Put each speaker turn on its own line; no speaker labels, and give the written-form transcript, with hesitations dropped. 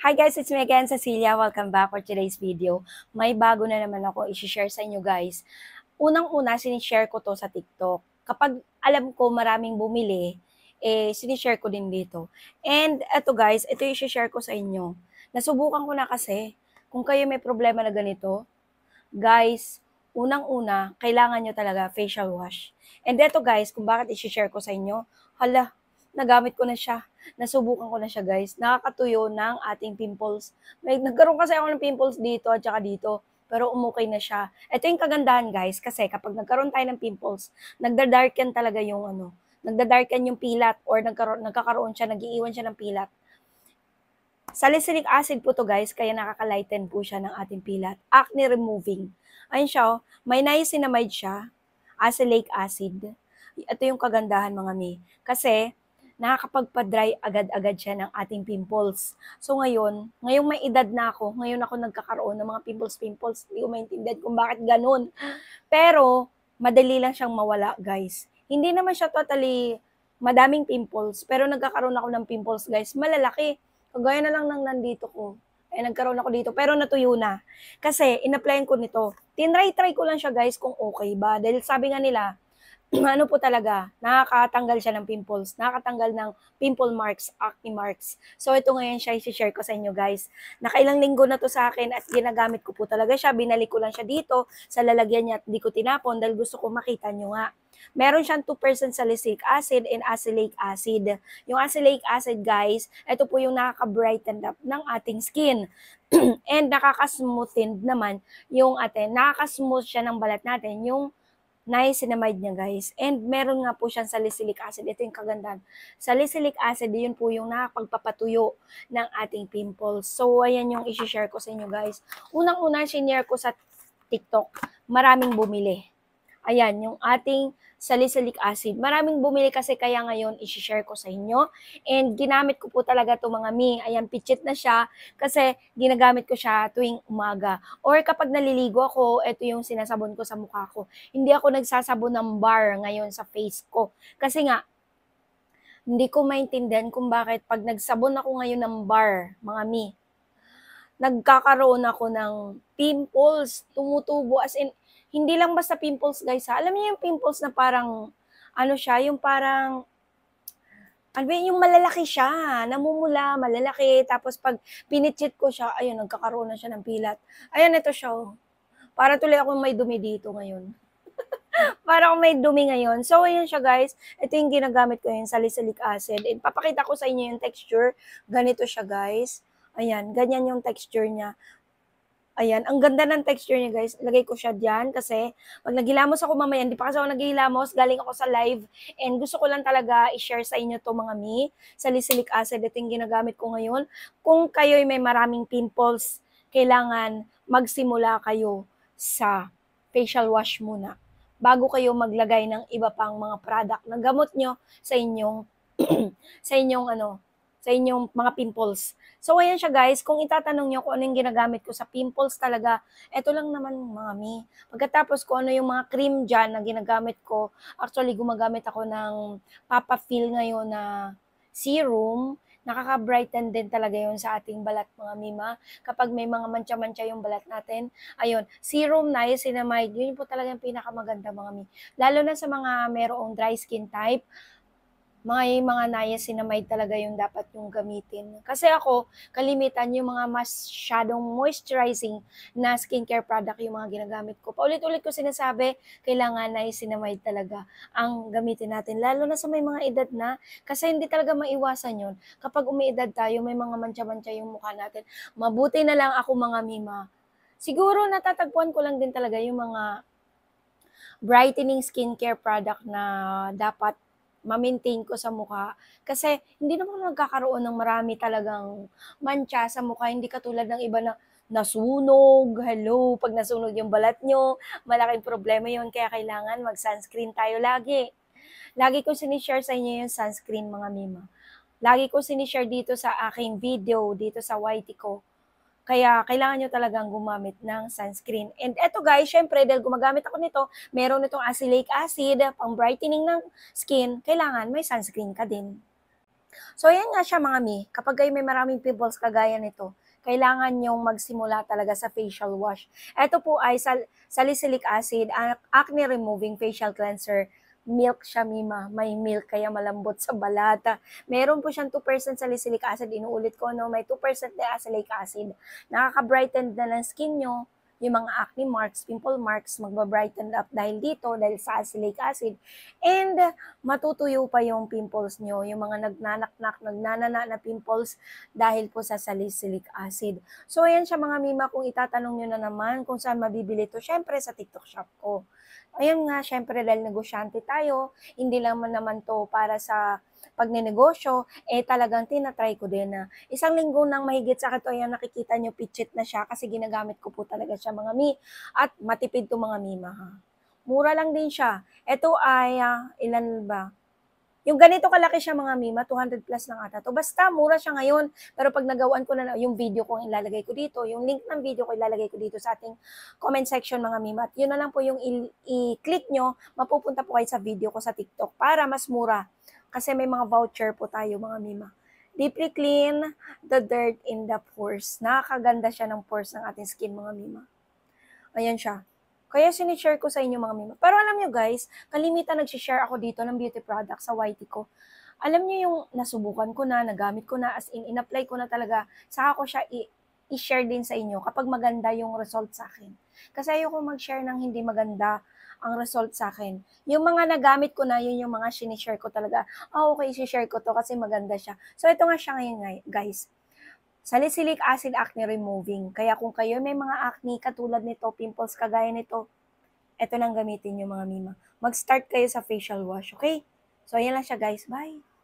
Hi guys, it's me again, Cecilia. Welcome back for today's video. May bago na naman ako i-share sa inyo guys. Unang-una, sinishare ko to sa TikTok. Kapag alam ko maraming bumili, sinishare ko din dito. And eto guys, ito yung i-share ko sa inyo. Nasubukan ko na kasi, kung kayo may problema na ganito, guys, unang-una, kailangan nyo talaga facial wash. And eto guys, kung bakit i-share ko sa inyo, hala, nagamit ko na siya. Nasubukan ko na siya guys. Nakakatuyo ng ating pimples. Nagkaroon kasi ako ng pimples dito at saka dito. Pero umukay na siya. Ito yung kagandahan guys, kasi kapag nagkaroon tayo ng pimples, nagda-darken talaga yung nagda-darken yung pilat or nagkakaroon siya, nagiiwan siya ng pilat. Salicylic acid po to guys, kaya nakaka-lighten po siya ng ating pilat. Acne removing. Ayun siya, may niacinamide siya, acelaic acid. Ito yung kagandahan mga mi. Kasi, nakakapagpa-dry agad-agad siya ng ating pimples. So ngayong may edad na ako, ngayon ako nagkakaroon ng mga pimples. Hindi ko maintindihan kung bakit ganun. Pero, madali lang siyang mawala guys. Hindi naman siya totally madaming pimples, pero nagkakaroon ako ng pimples guys, malalaki. Kagaya na lang ng nandito ko. Nagkaroon ako dito, pero natuyo na. Kasi, in-applyan ko nito. Tinry-try ko lang siya guys kung okay ba. Dahil sabi nga nila, ano po talaga, nakakatanggal siya ng pimples, nakakatanggal ng pimple marks, acne marks. So ito ngayon siya i-share ko sa inyo guys. Nakailang linggo na to sa akin at ginagamit ko po talaga siya. Binalik ko lang siya dito sa lalagyan niya at di ko tinapon dahil gusto ko makita nyo nga. Meron siyang 2% salicylic acid and acelaic acid. Yung acelaic acid guys, ito po yung nakaka-brighten up ng ating skin. And nakaka-smoothen naman yung nakaka-smooth siya ng balat natin, yung niacinamide niya guys. And meron nga po siyang salicylic acid. Ito yung kagandahan. Salicylic acid, yun po yung nakapagpapatuyo ng ating pimples. So, ayan yung isi-share ko sa inyo guys. Unang-una, sinare ko sa TikTok. Maraming bumili. Ayan, yung ating salicylic acid. Maraming bumili kasi kaya ngayon isi-share ko sa inyo. And ginamit ko po talaga to mga mi. Ayan, pitchit na siya kasi ginagamit ko siya tuwing umaga. Or kapag naliligo ako, ito yung sinasabon ko sa mukha ko. Hindi ako nagsasabon ng bar ngayon sa face ko. Kasi nga, hindi ko maintindihan kung bakit pag nagsabon ako ngayon ng bar, mga mi, nagkakaroon ako ng pimples, tumutubo as in, hindi lang basta pimples guys ha. Alam niyo yung pimples na parang, ano siya, yung parang, ano ba yung malalaki siya, namumula, malalaki, tapos pag pinitchit ko siya, ayun, nagkakaroon na siya ng pilat. Ayan, ito siya, oh. Para tuloy ako may dumi dito ngayon. Para akong may dumi ngayon. So, ayan siya guys. Ito yung ginagamit ko yung salicylic acid. And papakita ko sa inyo yung texture. Ganito siya guys. Ayan, ganyan yung texture niya. Ayan, ang ganda ng texture niya guys. Lagay ko siya diyan kasi pag naghilamos ako mamaya, hindi pa kasi ako naghihilamos, galing ako sa live and gusto ko lang talaga i-share sa inyo to mga mi. Salicylic acid, ito yung ginagamit ko ngayon. Kung kayo'y may maraming pimples, kailangan magsimula kayo sa facial wash muna bago kayo maglagay ng iba pang mga product na gamot nyo sa inyong sa inyong sa inyong mga pimples. So, ayan siya guys. Kung itatanong nyo kung ano yung ginagamit ko sa pimples talaga, eto lang naman mga mi. Pagkatapos kung ano yung mga cream dyan na ginagamit ko, actually gumagamit ako ng Papa Feel ngayon na serum. Nakaka-brighten din talaga yun sa ating balat mga mima. Kapag may mga mancha-mancha yung balat natin, ayun, serum niacinamide, yun po talaga yung pinakamaganda mga mi. Lalo na sa mga merong dry skin type, mga niacinamide talaga yung dapat yung gamitin. Kasi ako, kalimitan yung mga masyadong moisturizing na skincare product yung mga ginagamit ko. Paulit-ulit ko sinasabi, kailangan niacinamide talaga ang gamitin natin. Lalo na sa may mga edad na, kasi hindi talaga maiwasan yun. Kapag umiedad tayo, may mga mancha-mancha yung mukha natin. Mabuti na lang ako mga mima. Siguro natatagpuan ko lang din talaga yung mga brightening skincare product na dapat ma-maintain ko sa mukha. Kasi hindi naman nagkakaroon ng marami talagang mancha sa mukha. Hindi katulad ng iba na nasunog, hello, pag nasunog yung balat nyo, malaking problema yun. Kaya kailangan mag-sunscreen tayo lagi. Lagi ko sinishare sa inyo yung sunscreen mga mima. Lagi ko sinishare dito sa aking video, dito sa YT ko. Kaya kailangan nyo talagang gumamit ng sunscreen. And eto guys, syempre dahil gumagamit ako nito, meron itong acelaic acid, pang brightening ng skin, kailangan may sunscreen ka din. So, ayan nga siya mga mi. Kapag kayo may maraming pimples kagaya nito, kailangan nyong magsimula talaga sa facial wash. Ito po ay salicylic acid, acne removing facial cleanser. Milk siya, Mima. May milk kaya malambot sa balata. Meron po siyang 2% salicylic acid. Inuulit ko, no? May 2% na azelaic acid. Nakaka-brighten na ng skin nyo. Yung mga acne marks, pimple marks, magbabrighten up dahil dito, dahil sa azelaic acid. And matutuyo pa yung pimples nyo, yung mga nagnanaknak, nagnanana na pimples dahil po sa salicylic acid. So, ayan siya mga mima, kung itatanong nyo na naman kung saan mabibili to, syempre sa TikTok shop ko. Ayun nga, syempre dahil negosyante tayo, hindi lang naman to para sa pagnenegosyo, talagang tinatry ko din na isang linggo nang mahigit sa akin to, ayan nakikita nyo, pitchit na siya kasi ginagamit ko po talaga siya mga mi, at matipid to mga mima ha. Mura lang din siya. Ito ay, ilan ba? Yung ganito kalaki siya mga mima, 200 plus lang ata to. Basta, mura siya ngayon. Pero pag nagawan ko na yung video ko, ilalagay ko dito, yung link ng video ko ilalagay ko dito sa ating comment section mga mima. At yun na lang po yung i-click nyo, mapupunta po kayo sa video ko sa TikTok para mas mura. Kasi may mga voucher po tayo mga mima. Deeply clean the dirt in the pores. Nakakaganda siya ng pores ng ating skin mga mima. Ayan siya. Kaya sinishare ko sa inyo mga mima. Pero alam nyo guys, kalimitan nagsishare ako dito ng beauty products sa YT ko. Alam nyo yung nasubukan ko na, nagamit ko na, as in-apply ko na talaga, saka ko siya i-share din sa inyo kapag maganda yung result sa akin. Kasi ayoko mag-share ng hindi maganda ang result sa akin. Yung mga nagamit ko na, yun yung mga sinishare ko talaga. Okay, i-share ko to kasi maganda siya. So ito nga siya ngayon guys. Salicylic acid acne removing. Kaya kung kayo may mga acne katulad nito, pimples kagaya nito, eto nang gamitin nyo mga mima. Mag-start kayo sa facial wash, okay? So, ayan lang siya guys. Bye!